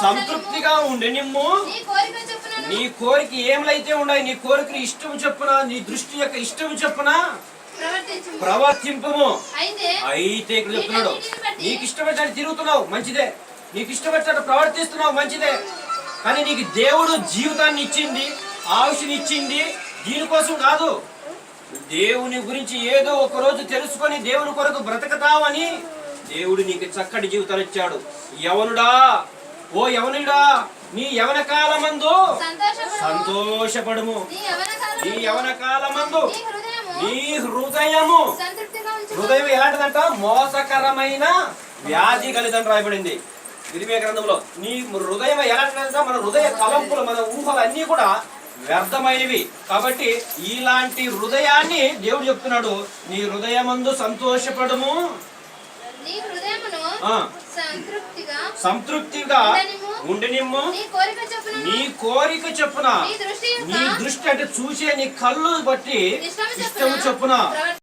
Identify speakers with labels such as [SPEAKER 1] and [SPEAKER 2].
[SPEAKER 1] సంతృప్తిగా ఉండనిమ్ము. నీ కోరిక ఏమైతే ఉన్నాయి, నీ కోరికలు ఇష్టం చొప్పున, నీ దృష్టి యొక్క ఇష్టం చొప్పున ప్రవర్తింపము. అయితే ఇక్కడ చెప్తున్నాడు, నీకు ఇష్టపడ్డాడు తిరుగుతున్నావు మంచిదే, నీకు ఇష్టపడ్డాడు ప్రవర్తిస్తున్నావు మంచిదే, కానీ నీకు దేవుడు జీవితాన్ని ఇచ్చింది, ఆయుష్ని ఇచ్చింది దీనికోసం కాదు. దేవుని గురించి ఏదో ఒక రోజు తెలుసుకొని దేవుని కొరకు బ్రతకతావని దేవుడు నీకు చక్కటి జీవితాన్ని ఇచ్చాడు. యవనుడా, ఓ యవనుడా, నీ యవన కాలమందు సంతోషపడము. నీ యవన కాలమందు నీ హృదయం ఎలాంటిదంట? మోసకరమైన వ్యాధి కలిదని రాయబడింది ఇర్మీయా గ్రంథంలో. నీ హృదయం ఎలాంటిదంట? మన హృదయ తలంపులు, మన ఊహలు అన్నీ కూడా వ్యర్థమైనవి. కాబట్టి ఇలాంటి హృదయాన్ని దేవుడు చెప్తున్నాడు, నీ హృదయమందు సంతోషపడము, సంతృప్తిగా ఉండనిమ్ము. నీ కోరిక చొప్పున, నీ దృష్టి అంటే చూసే నీ కళ్ళు బట్టి ఇష్టము చొప్పున